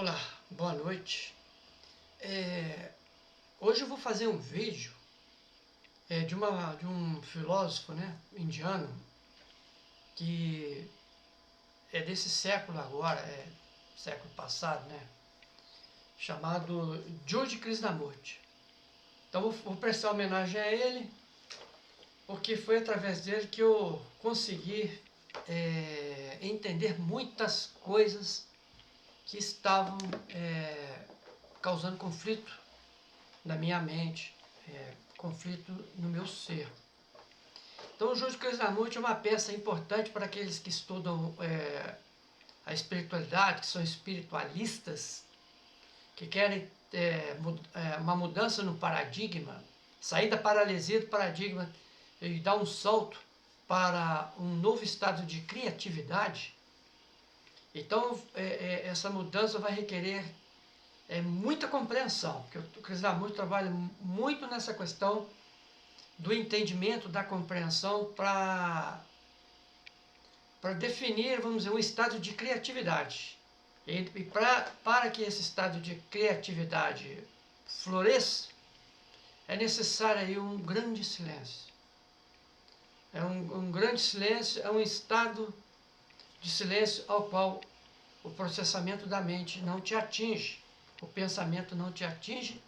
Olá, boa noite. Hoje eu vou fazer um vídeo de um filósofo, indiano, que é desse século agora, século passado, chamado Judge Krishnamurti. Então vou prestar homenagem a ele, porque foi através dele que eu consegui entender muitas coisas que estavam causando conflito na minha mente, conflito no meu ser. Então o Judge Krishnamurti é uma peça importante para aqueles que estudam a espiritualidade, que são espiritualistas, que querem uma mudança no paradigma, sair da paralisia do paradigma e dar um salto para um novo estado de criatividade. Então essa mudança vai requerer muita compreensão, porque o Krishnamurti trabalha muito nessa questão do entendimento, da compreensão para definir, vamos dizer, um estado de criatividade. E para que esse estado de criatividade floresça, é necessário aí um grande silêncio. Um grande silêncio, é um estado de silêncio ao qual o processamento da mente não te atinge, o pensamento não te atinge,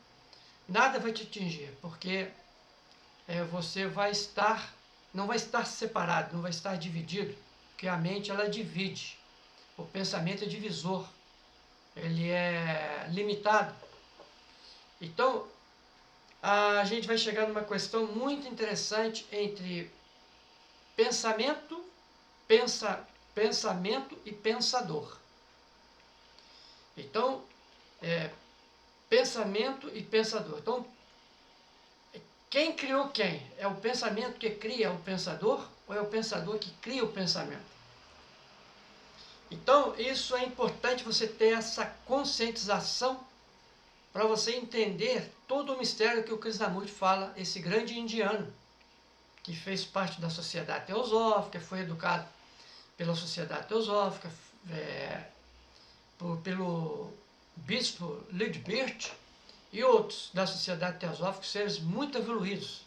nada vai te atingir, porque você não vai estar separado, não vai estar dividido, porque a mente ela divide, o pensamento é divisor, ele é limitado. Então, a gente vai chegar numa questão muito interessante entre pensamento e pensador. Então, pensamento e pensador. Então, quem criou quem? É o pensamento que cria o pensador ou é o pensador que cria o pensamento? Então, isso é importante você ter essa conscientização para você entender todo o mistério que o Krishnamurti fala, esse grande indiano que fez parte da sociedade teosófica, foi educado pela sociedade teosófica, pelo bispo Lidbert e outros da sociedade teosófica, seres muito evoluídos.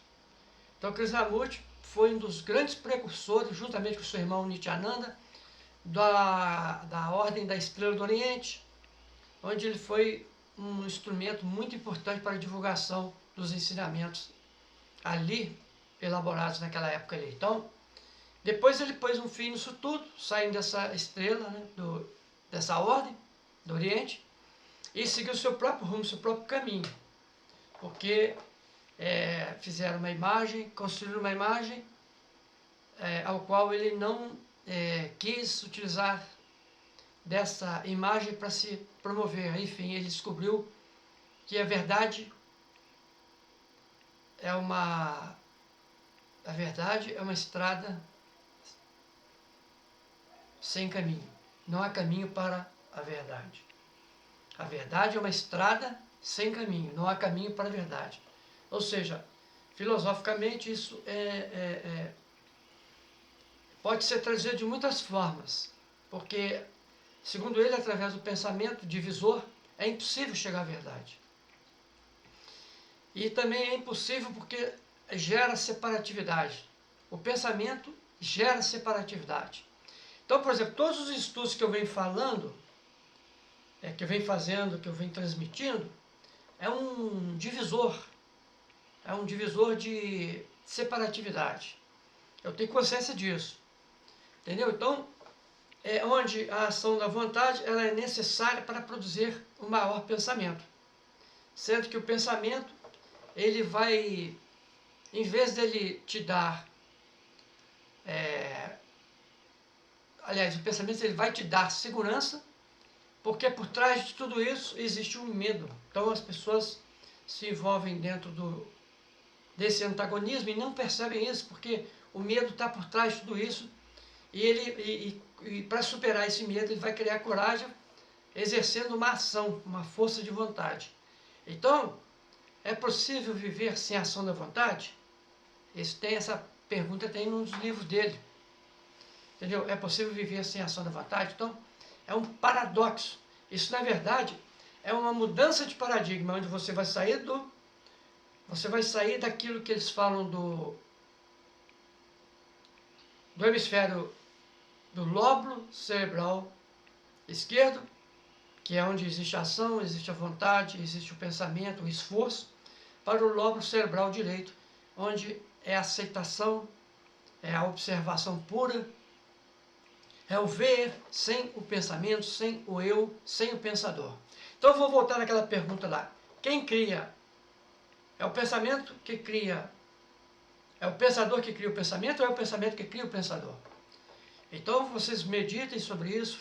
Então Krishnamurti foi um dos grandes precursores, juntamente com seu irmão Nityananda, da Ordem da Estrela do Oriente, onde ele foi um instrumento muito importante para a divulgação dos ensinamentos ali elaborados naquela época ali. Então, depois ele pôs um fim nisso tudo, saindo dessa estrela, dessa ordem do Oriente, e seguiu seu próprio rumo, seu próprio caminho, porque fizeram uma imagem, construíram uma imagem ao qual ele não quis utilizar dessa imagem para se promover. Enfim, ele descobriu que a verdade é uma estrada sem caminho. Não há caminho para a verdade. A verdade é uma estrada sem caminho, não há caminho para a verdade. Ou seja, filosoficamente isso pode ser traduzido de muitas formas, porque, segundo ele, através do pensamento divisor, é impossível chegar à verdade. E também é impossível porque gera separatividade. O pensamento gera separatividade. Então, por exemplo, todos os estudos que eu venho falando, que eu venho fazendo, que eu venho transmitindo, é um divisor de separatividade. Eu tenho consciência disso, entendeu? Então, onde a ação da vontade ela é necessária para produzir um maior pensamento, sendo que o pensamento ele vai, em vez dele te dar, o pensamento ele vai te dar segurança, porque por trás de tudo isso existe um medo. Então as pessoas se envolvem dentro desse antagonismo e não percebem isso, porque o medo está por trás de tudo isso, e para superar esse medo ele vai criar coragem, exercendo uma ação, uma força de vontade. Então, é possível viver sem ação da vontade? Essa pergunta tem nos livros dele. Entendeu? É possível viver sem ação da vontade? Então, é um paradoxo. Isso, na verdade, é uma mudança de paradigma, onde você vai sair daquilo que eles falam do hemisfério do lóbulo cerebral esquerdo, que é onde existe a ação, existe a vontade, existe o pensamento, o esforço, para o lóbulo cerebral direito, onde é a aceitação, é a observação pura, é o ver sem o pensamento, sem o eu, sem o pensador. Então eu vou voltar naquela pergunta lá. Quem cria? É o pensamento que cria? É o pensador que cria o pensamento ou é o pensamento que cria o pensador? Então vocês meditem sobre isso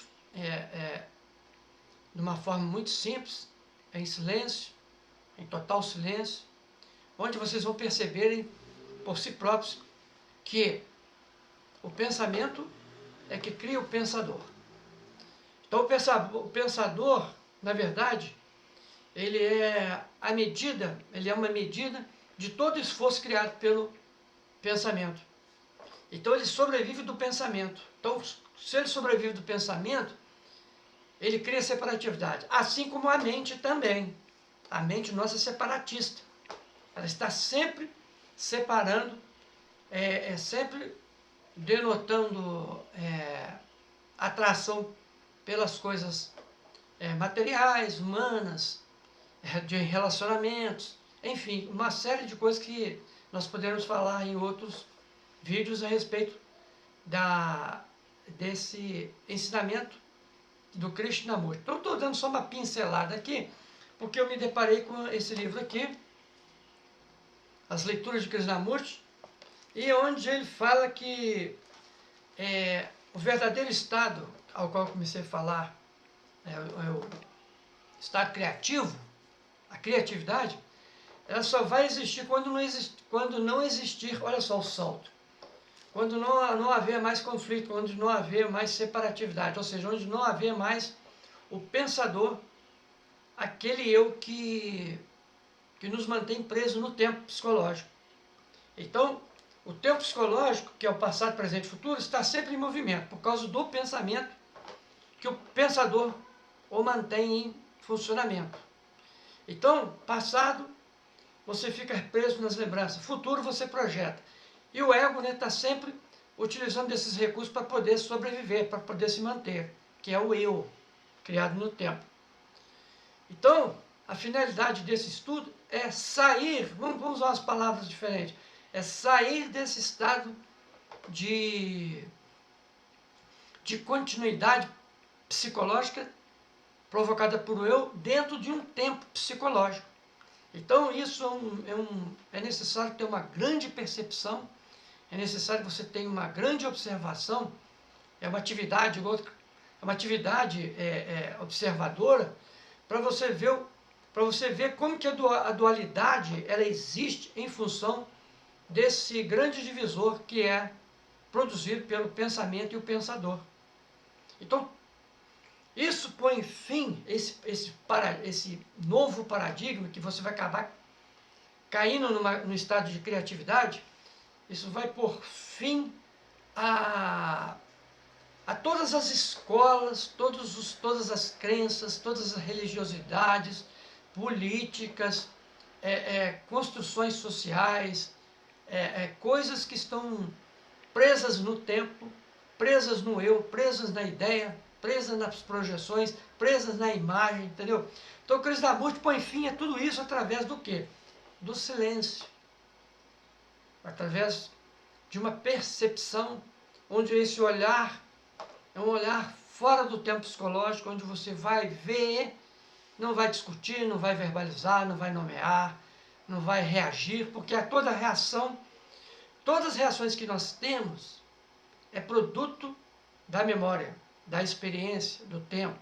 de uma forma muito simples, em silêncio, em total silêncio, onde vocês vão perceberem por si próprios que o pensamento é que cria o pensador. Então o pensador, na verdade, ele é uma medida de todo esforço criado pelo pensamento. Então ele sobrevive do pensamento. Então, se ele sobrevive do pensamento, ele cria separatividade. Assim como a mente também. A mente nossa é separatista. Ela está sempre separando, sempre denotando atração pelas coisas materiais, humanas, de relacionamentos, enfim, uma série de coisas que nós podemos falar em outros vídeos a respeito desse ensinamento do Krishnamurti. Então, estou dando só uma pincelada aqui, porque eu me deparei com esse livro aqui, As Leituras de Krishnamurti, e onde ele fala que o verdadeiro estado ao qual eu comecei a falar, o estado criativo, a criatividade, ela só vai existir quando não existir, olha só o salto, quando não haver mais conflito, quando não haver mais separatividade, ou seja, onde não haver mais o pensador, aquele eu que nos mantém presos no tempo psicológico. Então, o tempo psicológico, que é o passado, presente e futuro, está sempre em movimento, por causa do pensamento que o pensador o mantém em funcionamento. Então, passado, você fica preso nas lembranças, futuro você projeta. E o ego está sempre utilizando desses recursos para poder sobreviver, para poder se manter, que é o eu, criado no tempo. Então, a finalidade desse estudo é sair, vamos usar umas palavras diferentes, é sair desse estado de continuidade psicológica provocada por eu dentro de um tempo psicológico. Então, isso é necessário ter uma grande percepção, é necessário que você tenha uma grande observação, é uma atividade observadora, para você ver como que a dualidade ela existe em função desse grande divisor que é produzido pelo pensamento e o pensador. Então, isso põe fim, esse novo paradigma, que você vai acabar caindo no estado de criatividade, isso vai pôr fim a todas as escolas, todas as crenças, todas as religiosidades, políticas, construções sociais, coisas que estão presas no tempo, presas no eu, presas na ideia, presas nas projeções, presas na imagem, entendeu? Então o Krishnamurti põe fim a tudo isso através do quê? Do silêncio. Através de uma percepção, onde esse olhar é um olhar fora do tempo psicológico, onde você vai ver, não vai discutir, não vai verbalizar, não vai nomear, não vai reagir, porque toda reação, todas as reações que nós temos é produto da memória, da experiência, do tempo.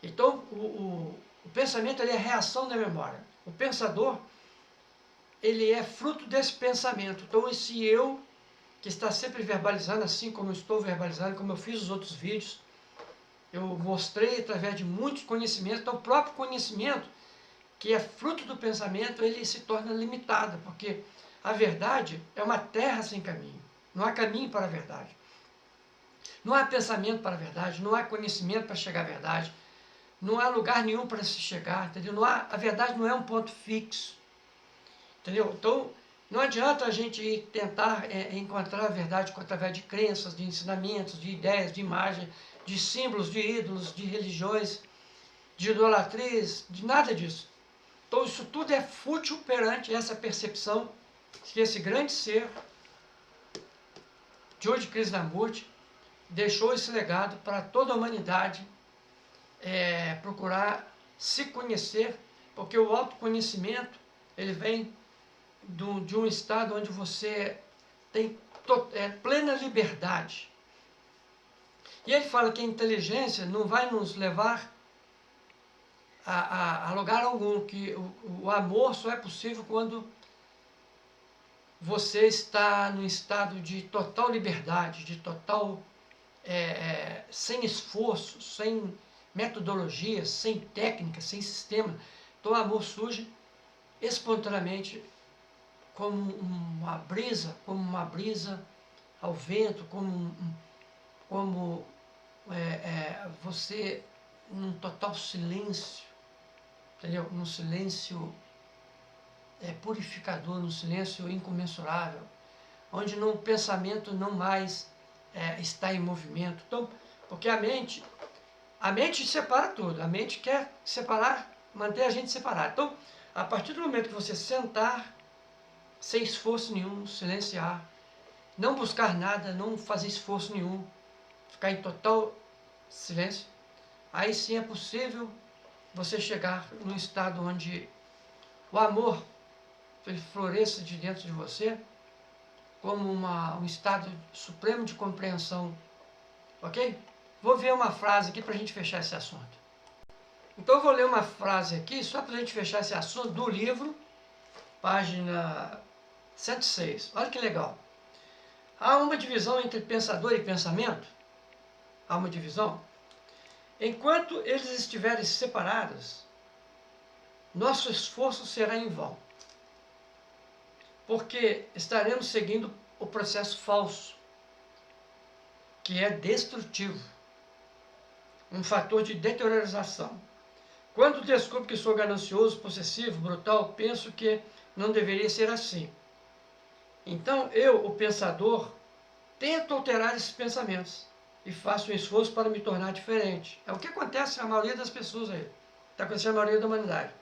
Então, o pensamento ele é a reação da memória. O pensador, ele é fruto desse pensamento. Então, esse eu, que está sempre verbalizando, assim como eu estou verbalizando, como eu fiz os outros vídeos, eu mostrei através de muitos conhecimentos. Então, o próprio conhecimento, que é fruto do pensamento, ele se torna limitado, porque a verdade é uma terra sem caminho. Não há caminho para a verdade. Não há pensamento para a verdade, não há conhecimento para chegar à verdade. não há lugar nenhum para se chegar, entendeu? Não há, a verdade não é um ponto fixo, entendeu? Então, não adianta a gente ir tentar encontrar a verdade através de crenças, de ensinamentos, de ideias, de imagens, de símbolos, de ídolos, de religiões, de idolatrias, de nada disso. Então isso tudo é fútil perante essa percepção que esse grande ser, George Krishnamurti, deixou esse legado para toda a humanidade procurar se conhecer, porque o autoconhecimento ele vem de um estado onde você tem plena liberdade. E ele fala que a inteligência não vai nos levar a lugar algum, que o amor só é possível quando você está num estado de total liberdade, de total, sem esforço, sem metodologia, sem técnica, sem sistema. Então o amor surge espontaneamente como uma brisa ao vento, como você num total silêncio, entendeu? Num silêncio purificador, num silêncio incomensurável, onde o pensamento não mais está em movimento. Então, porque a mente separa tudo, a mente quer separar, manter a gente separado. Então, a partir do momento que você sentar, sem esforço nenhum, silenciar, não buscar nada, não fazer esforço nenhum, ficar em total silêncio, aí sim é possível você chegar num estado onde o amor ele floresça de dentro de você como um estado supremo de compreensão, ok? Vou ver uma frase aqui para a gente fechar esse assunto. Então eu vou ler uma frase aqui, só para a gente fechar esse assunto, do livro, página 106. Olha que legal. Há uma divisão entre pensador e pensamento? Há uma divisão? Enquanto eles estiverem separados, nosso esforço será em vão, porque estaremos seguindo o processo falso, que é destrutivo, um fator de deteriorização. Quando descubro que sou ganancioso, possessivo, brutal, penso que não deveria ser assim. Então eu, o pensador, tento alterar esses pensamentos e faço um esforço para me tornar diferente. É o que acontece com a maioria das pessoas aí. Está acontecendo a maioria da humanidade.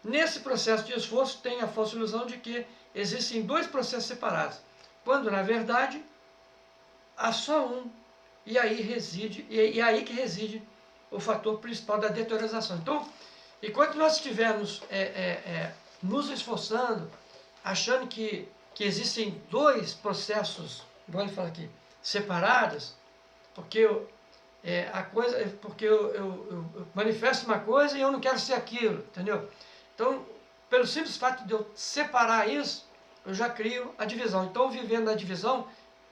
Nesse processo de esforço tem a falsa ilusão de que existem dois processos separados, quando na verdade há só um, e aí aí que reside o fator principal da deteriorização. Então, enquanto nós estivermos nos esforçando, achando que existem dois processos, igual ele fala aqui, separados, porque eu manifesto uma coisa e eu não quero ser aquilo, entendeu? Então, pelo simples fato de eu separar isso, eu já crio a divisão. Então, vivendo na divisão,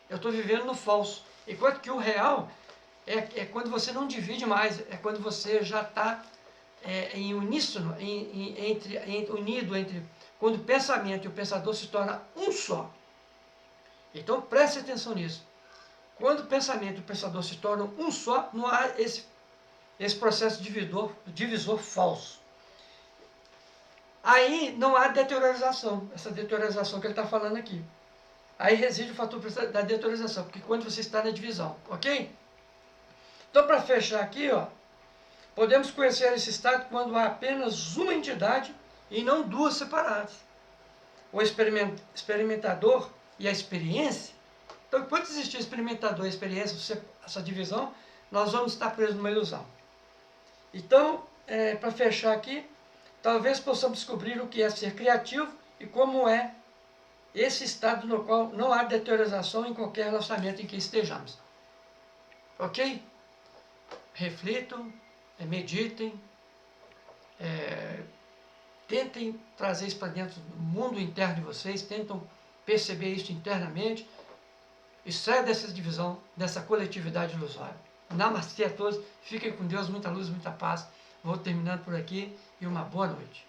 eu estou vivendo no falso. Enquanto que o real é quando você não divide mais, é quando você já está em uníssono, unido entre quando o pensamento e o pensador se tornam um só. Então preste atenção nisso. Quando o pensamento e o pensador se tornam um só, não há esse processo divisor falso. Aí não há deteriorização, essa deteriorização que ele está falando aqui. Aí reside o fator da deteriorização, porque quando você está na divisão, ok? Então, para fechar aqui, ó, podemos conhecer esse estado quando há apenas uma entidade e não duas separadas. O experimentador e a experiência. Então, enquanto existir experimentador e experiência, essa divisão, nós vamos estar presos numa ilusão. Então, para fechar aqui, talvez possamos descobrir o que é ser criativo e como é esse estado no qual não há deteriorização em qualquer relacionamento em que estejamos. Ok? Reflitam, meditem, tentem trazer isso para dentro do mundo interno de vocês, tentam perceber isso internamente e saia dessa divisão, dessa coletividade ilusória. Namastê a todos, fiquem com Deus, muita luz, muita paz. Vou terminando por aqui e uma boa noite.